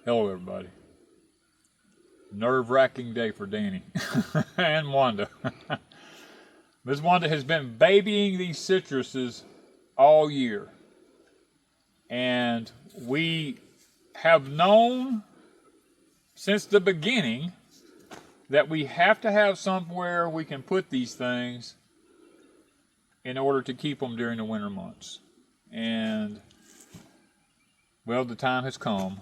Hello, everybody. Nerve-wracking day for Danny and Wanda. Miss Wanda has been babying these citruses all year. And we have known since the beginning that we have to have somewhere we can put these things in order to keep them during the winter months. And, well, the time has come.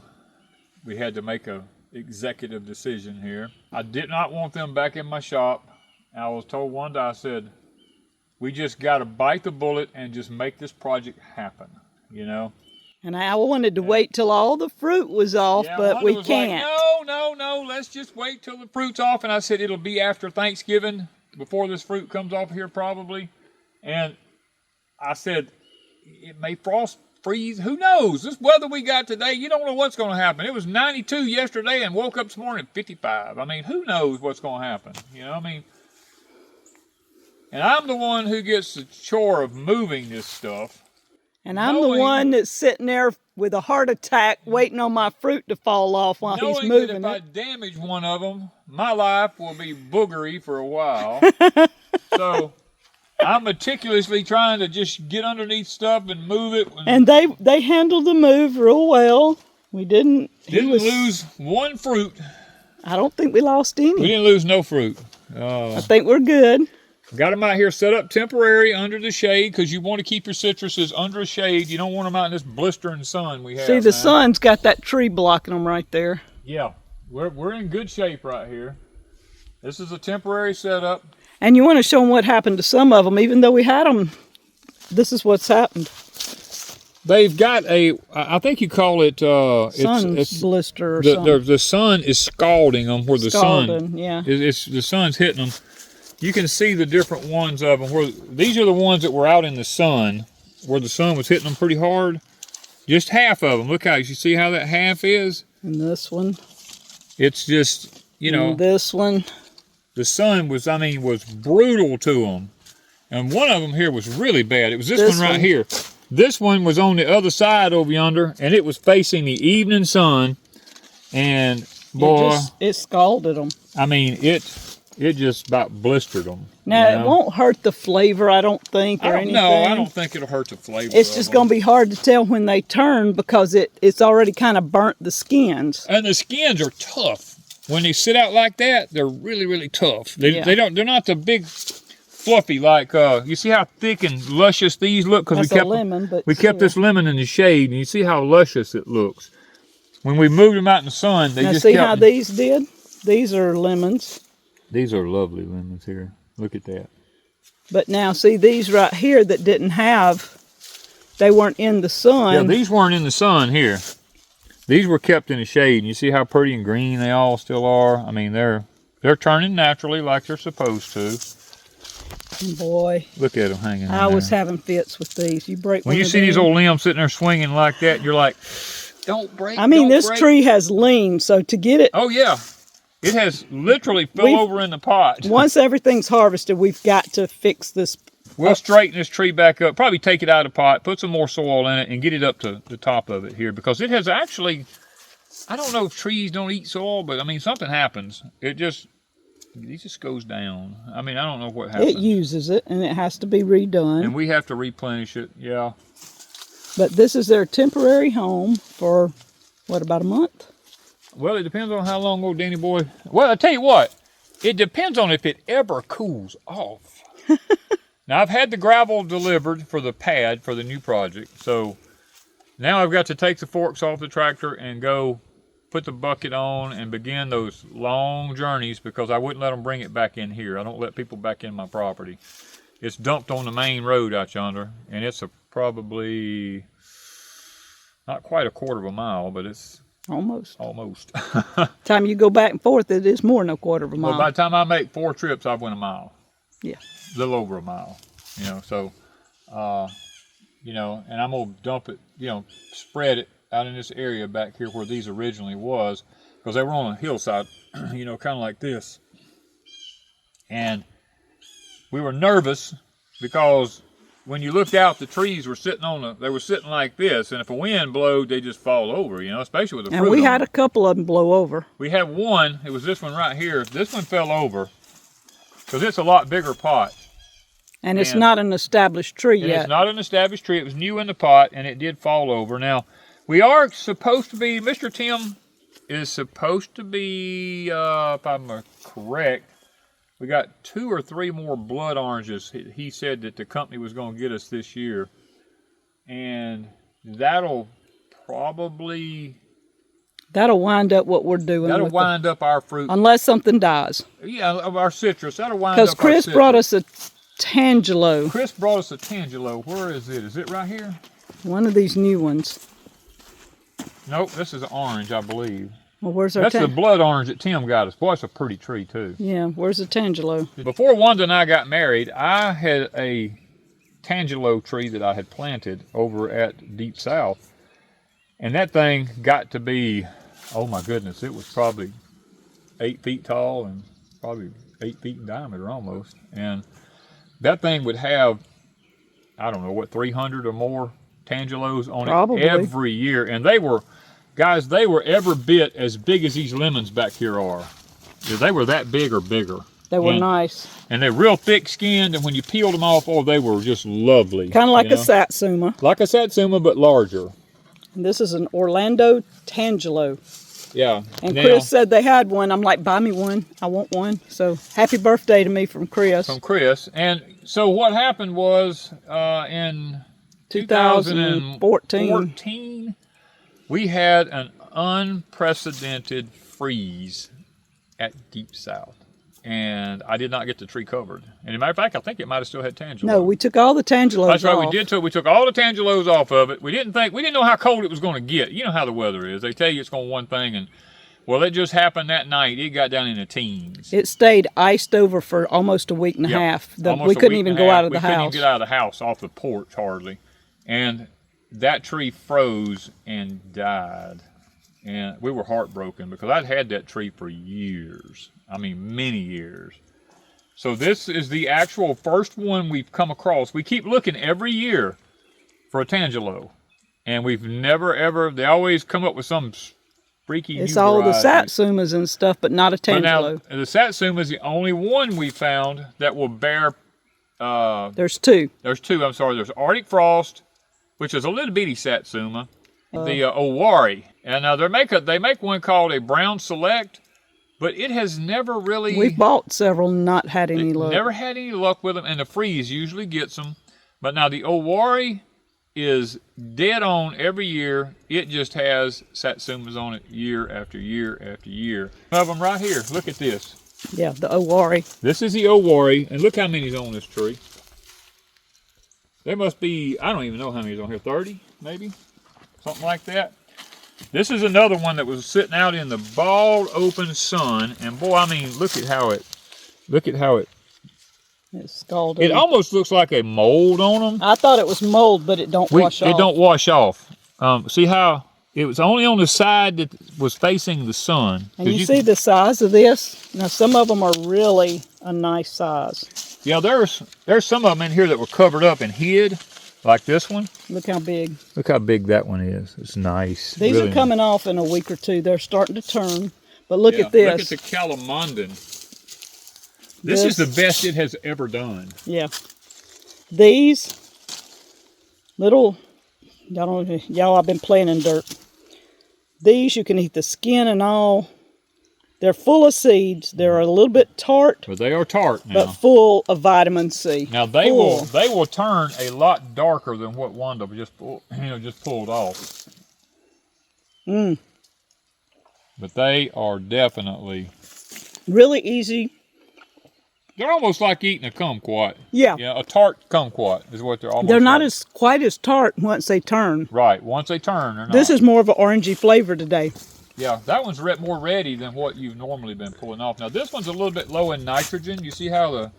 We had to make a executive decision here. I did not want them back in my shop. I was told Wanda, I said, we just got to bite the bullet and just make this project happen, you know? And I wanted to wait till all the fruit was off, but Wanda we was can't. Like, no, let's just wait till the fruit's off. And I said, it'll be after Thanksgiving, before this fruit comes off here probably. And I said, it may frost freeze. Who knows? This weather we got today, you don't know what's going to happen. It was 92 yesterday and woke up this morning at 55. I mean, who knows what's going to happen? You know, I mean, and I'm the one who gets the chore of moving this stuff. And I'm the one that's sitting there with a heart attack waiting on my fruit to fall off while he's moving that if I damage one of them, my life will be boogery for a while. So I'm meticulously trying to just get underneath stuff and move it. And they handled the move real well. We didn't lose one fruit. I don't think we lost any. We didn't lose no fruit. I think we're good. Got them out here set up temporary under the shade because you want to keep your citruses under a shade. You don't want them out in this blistering sun we have. See, the sun's got that tree blocking them right there. Yeah, we're in good shape right here. This is a temporary setup. And you want to show them what happened to some of them, even though we had them. This is what's happened. They've got I think you call it, it's blister or something. The sun is scalding them where the the sun's hitting them. You can see the different ones of them. These are the ones that were out in the sun, where the sun was hitting them pretty hard. Just half of them. Look how, you see how that half is? And this one. It's just, you know. And this one. The sun was brutal to them. And one of them here was really bad. It was this one right here. This one was on the other side over yonder, and it was facing the evening sun. And, boy. It scalded them. I mean, it just about blistered them. Now, it won't hurt the flavor, I don't think, or anything. No, I don't think it'll hurt the flavor. It's just going to be hard to tell when they turn because it's already kind of burnt the skins. And the skins are tough. When they sit out like that, they're really, really tough. They're not the big fluffy like, you see how thick and luscious these look? Because we kept this lemon in the shade, and you see how luscious it looks. When we moved them out in the sun, they just see how these did? These are lemons. These are lovely lemons here. Look at that. But now, see, these right here that didn't have, they weren't in the sun. Yeah, these weren't in the sun here. These were kept in the shade, and you see how pretty and green they all still are? I mean, they're turning naturally like they're supposed to. Boy. Look at them hanging I was having fits with these. You break when you see these old limbs sitting there swinging like that, you're like, don't break. I mean, this tree has lean, so to get it. Oh, yeah. It has literally fell over in the pot. Once everything's harvested, we've got to fix this. We'll straighten this tree back up, probably take it out of the pot, put some more soil in it, and get it up to the top of it here. Because it has actually, I don't know if trees don't eat soil, but I mean, something happens. It just goes down. I mean, I don't know what happens. It uses it, and it has to be redone. And we have to replenish it, yeah. But this is their temporary home for, what, about a month? Well, it depends on how long old Danny boy. Well, I tell you what, it depends on if it ever cools off. Now, I've had the gravel delivered for the pad for the new project. So now I've got to take the forks off the tractor and go put the bucket on and begin those long journeys because I wouldn't let them bring it back in here. I don't let people back in my property. It's dumped on the main road out yonder, and it's probably not quite a quarter of a mile, but it's almost. Time you go back and forth, it is more than a quarter of a mile. Well, by the time I make 4 trips, I've went a mile. Yeah. A little over a mile, you know, so, you know, and I'm going to dump it, you know, spread it out in this area back here where these originally was, because they were on a hillside, you know, kind of like this. And we were nervous because when you looked out, the trees were sitting they were sitting like this, and if a wind blowed, they just fall over, you know, especially with the fruit. And we had a couple of them blow over. We had one, it was this one right here. This one fell over because it's a lot bigger pot. And it's not an established tree yet. It's not an established tree. It was new in the pot, and it did fall over. Now, we are supposed to be, Mr. Tim is supposed to be, if I'm correct, we got 2 or 3 more blood oranges. He said that the company was going to get us this year. And that'll probably... That'll wind up what we're doing. That'll wind up our fruit. Unless something dies. Yeah, of our citrus. That'll wind up our citrus. Because Chris brought us a Tangelo. Chris brought us a Tangelo. Where is it? Is it right here? One of these new ones. Nope, this is orange, I believe. Well, where's our That's the blood orange that Tim got us. Boy, it's a pretty tree, too. Yeah, where's the Tangelo? Before Wanda and I got married, I had a Tangelo tree that I had planted over at Deep South. And that thing got to be, oh my goodness, it was probably 8 feet tall and probably 8 feet in diameter almost. And that thing would have, I don't know, what, 300 or more Tangelos on it every year. And they were, guys, they were every bit as big as these lemons back here are. Yeah, they were that big or bigger. They were nice. And they're real thick skinned, and when you peeled them off, oh, they were just lovely. Kind of like a satsuma. Like a satsuma, but larger. And this is an Orlando Tangelo. Yeah. And Chris said they had one. I'm like, buy me one. I want one. So happy birthday to me from Chris. From Chris. And so what happened was in 2014, we had an unprecedented freeze at Deep South. And I did not get the tree covered. And as a matter of fact, I think it might have still had Tangelo. No, we took all the Tangelos off. That's right, we did too. We took all the Tangelos off of it. We didn't know how cold it was going to get. You know how the weather is. They tell you it's going one thing, and well, it just happened that night. It got down in the teens. It stayed iced over for almost a week and a half. We couldn't even go out of the house. We couldn't even get out of the house, off the porch hardly. And that tree froze and died. And we were heartbroken because I'd had that tree for years. I mean, many years. So this is the actual first one we've come across. We keep looking every year for a Tangelo. And we've never, ever, they always come up with some freaky new It's all variety. the satsumas and stuff, but not a Tangelo. But now, the satsuma is the only one we found that will bear... There's 2. There's 2, I'm sorry. There's Arctic Frost, which is a little bitty satsuma. The Owari. And now they make one called a Brown Select, but it has never really... We've bought several, not had any luck. Never had any luck with them, and the freeze usually gets them. But now the Owari is dead on every year. It just has satsumas on it year after year after year. One of them right here. Look at this. Yeah, the Owari. This is the Owari, and look how many's on this tree. There must be, I don't even know how many's on here, 30 maybe? Something like that. This is another one that was sitting out in the bald open sun, and boy, I mean, look at how it it's scalded. It almost looks like a mold on them. I thought it was mold, but it don't wash off. It don't wash off. See how it was only on the side that was facing the sun. And you see the size of this? Now, some of them are really a nice size. Yeah, there's some of them in here that were covered up and hid. Like this one. Look how big. Look how big that one is. It's nice. These really are coming off in a week or 2. They're starting to turn. But look at this. Look at the Calamandan. This is the best it has ever done. Yeah. These little, y'all, I've been playing in dirt. These, you can eat the skin and all. They're full of seeds. They're a little bit tart. But they are tart now. But full of vitamin C. Now they will turn a lot darker than what Wanda just pulled off. But they are definitely really easy. They're almost like eating a kumquat. Yeah. Yeah, a tart kumquat is what they're almost. They're not quite as tart once they turn. Right, once they turn, they're not. This is more of an orangey flavor today. Yeah, that one's more ready than what you've normally been pulling off. Now this one's a little bit low in nitrogen. You see how the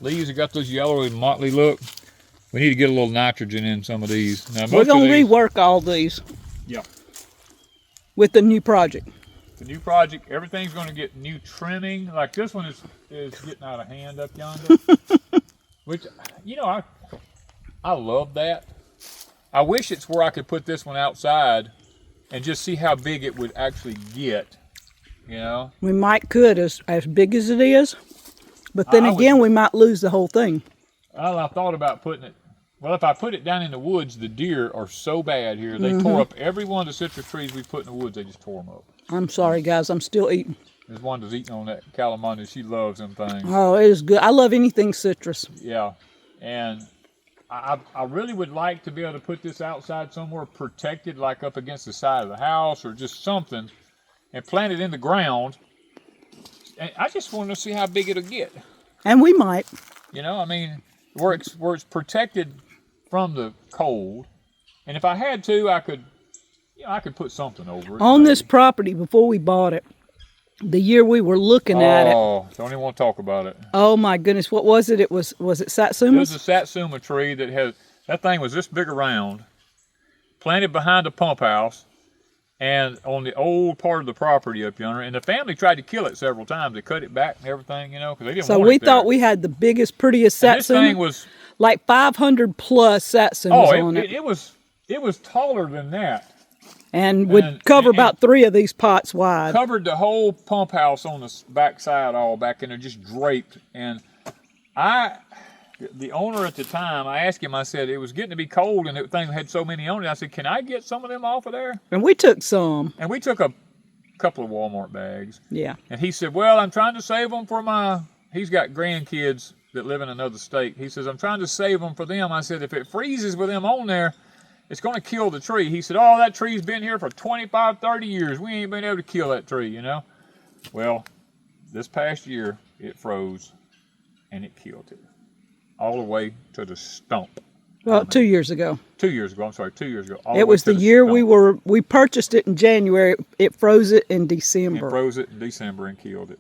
leaves have got those yellowy motley look? We need to get a little nitrogen in some of these. Now, we're going to rework all these. Yeah. With the new project. The new project, everything's going to get new trimming. Like this one is getting out of hand up yonder. Which, I love that. I wish it's where I could put this one outside and just see how big it would actually get, you know? We could as big as it is, but then again, we might lose the whole thing. Well, I thought about putting it, well, if I put it down in the woods, the deer are so bad here. They tore up every one of the citrus trees we put in the woods. They just tore them up. I'm sorry, guys. I'm still eating. There's one that's eating on that calamari. She loves them things. Oh, it is good. I love anything citrus. Yeah, and I really would like to be able to put this outside somewhere protected, like up against the side of the house or just something, and plant it in the ground. And I just want to see how big it'll get. And we might. You know, I mean, where it's protected from the cold, and if I had to, I could, you know, I could put something over it. On this property, before we bought it, the year we were looking at it. Oh, don't even want to talk about it. Oh my goodness, what was it? Was it satsumas? It was a satsuma tree that thing was this big around, planted behind the pump house, and on the old part of the property up yonder. And the family tried to kill it several times. They cut it back and everything, you know, because they didn't want it. So we thought we had the biggest, prettiest satsuma. This thing was like 500 plus satsumas on it. It was taller than that. And would cover about 3 of these pots wide. Covered the whole pump house on the back side, all back in there, just draped. And the owner at the time, I asked him, I said, it was getting to be cold and the thing had so many on it. I said, can I get some of them off of there? And we took some. And we took a couple of Walmart bags. Yeah. And he said, well, I'm trying to save them for he's got grandkids that live in another state. He says, I'm trying to save them for them. I said, if it freezes with them on there, it's going to kill the tree. He said, oh, that tree's been here for 25, 30 years. We ain't been able to kill that tree, you know. Well, this past year, it froze, and it killed it. All the way to the stump. Well, 2 years ago. 2 years ago, I'm sorry, 2 years ago. It was the year we purchased it in January. It froze it in December. It froze it in December and killed it.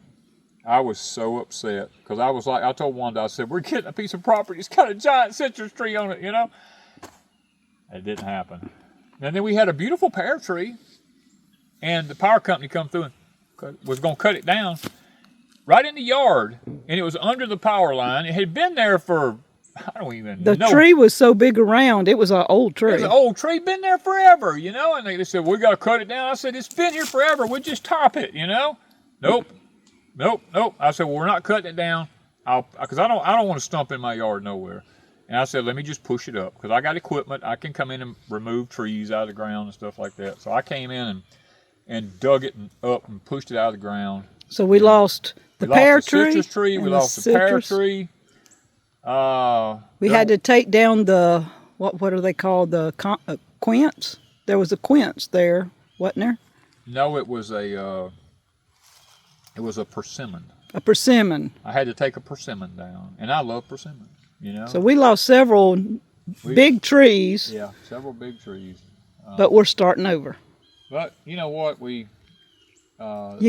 I was so upset, because I was like, I told Wanda, I said, we're getting a piece of property. It's got a giant citrus tree on it, you know. It didn't happen. And then we had a beautiful pear tree, and the power company come through and was going to cut it down right in the yard, and it was under the power line. It had been there for, I don't even know. The tree was so big around. It was an old tree. It was an old tree, been there forever, you know. And they said, we got to cut it down. I said, it's been here forever. We'll just top it, you know. Nope. I said, well, we're not cutting it down, because I don't want to stump in my yard nowhere. And I said, let me just push it up, because I got equipment. I can come in and remove trees out of the ground and stuff like that. So I came in and dug it up and pushed it out of the ground. So we lost the pear tree. Citrus tree. We lost the pear tree. We had to take down the, what are they called, the quince? There was a quince there, wasn't there? No, it was a persimmon. A persimmon. I had to take a persimmon down, and I love persimmons. You know? So we lost several big trees. Yeah, several big trees. But we're starting over. But you know what? You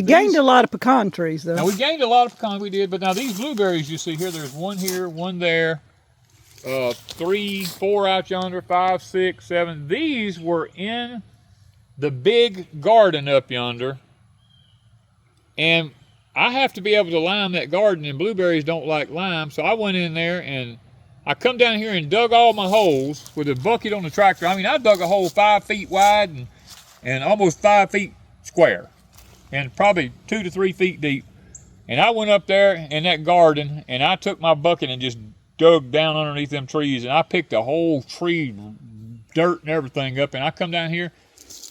gained a lot of pecan trees, though. Now, we gained a lot of pecan, we did. But now these blueberries you see here, one there, 3, 4 out yonder, 5, 6, 7. These were in the big garden up yonder. And I have to be able to lime that garden, and blueberries don't like lime. So I went in there and I come down here and dug all my holes with a bucket on the tractor. I mean, I dug a hole 5 feet wide and almost 5 feet square, and probably 2 to 3 feet deep. And I went up there in that garden, and I took my bucket and just dug down underneath them trees, and I picked the whole tree, dirt and everything up, and I come down here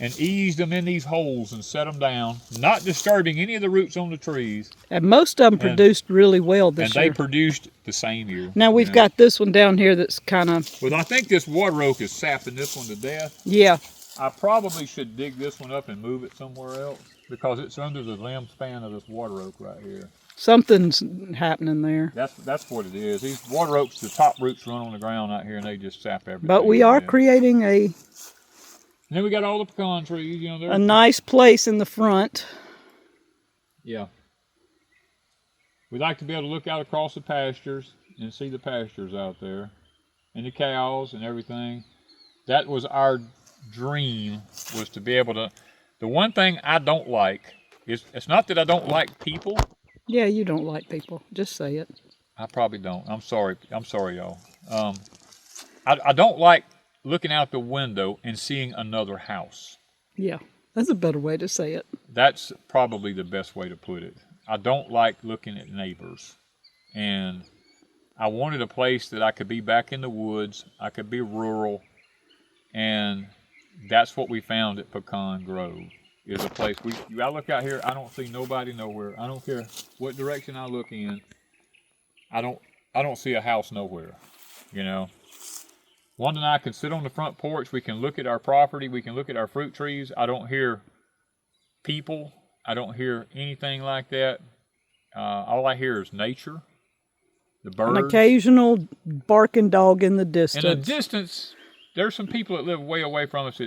and eased them in these holes and set them down, not disturbing any of the roots on the trees. And most of them produced really well this year. And they produced the same year. Now we've got this one down here that's kind of... Well, I think this water oak is sapping this one to death. Yeah. I probably should dig this one up and move it somewhere else, because it's under the limb span of this water oak right here. Something's happening there. That's what it is. These water oaks, the top roots run on the ground out here, and they just sap everything. But we are creating And then we got all the pecan trees, you know. A nice place in the front. Yeah. We'd like to be able to look out across the pastures and see the pastures out there, and the cows and everything. That was our dream, was to be able to. The one thing I don't like is, it's not that I don't like people. Yeah, you don't like people. Just say it. I probably don't. I'm sorry, y'all. I don't like looking out the window and seeing another house. Yeah, that's a better way to say it. That's probably the best way to put it. I don't like looking at neighbors. And I wanted a place that I could be back in the woods. I could be rural. And that's what we found at Pecan Grove. Is a place I look out here, I don't see nobody nowhere. I don't care what direction I look in. I don't see a house nowhere, you know. Wanda and I can sit on the front porch. We can look at our property. We can look at our fruit trees. I don't hear people. I don't hear anything like that. All I hear is nature, the birds. An occasional barking dog in the distance. In the distance, there's some people that live way away from us.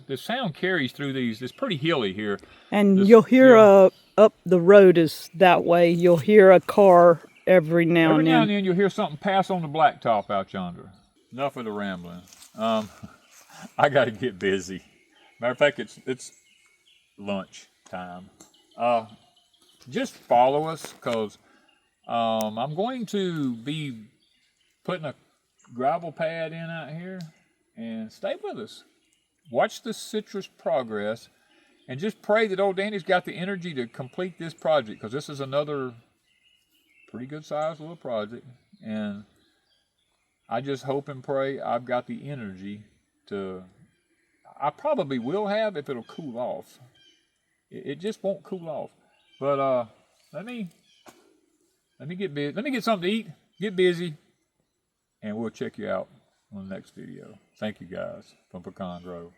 The sound carries through these. It's pretty hilly here. And you'll hear up the road is that way. You'll hear a car every now and then. You'll hear something pass on the blacktop out yonder. Enough of the rambling. I got to get busy. Matter of fact, it's lunch time. Just follow us, because I'm going to be putting a gravel pad in out here, and stay with us. Watch the citrus progress, and just pray that old Danny's got the energy to complete this project, because this is another pretty good sized little project, and I just hope and pray I've got the energy to. I probably will have if it'll cool off. It just won't cool off. But let me get busy. Let me get something to eat. Get busy, and we'll check you out on the next video. Thank you guys from Pecan Grove.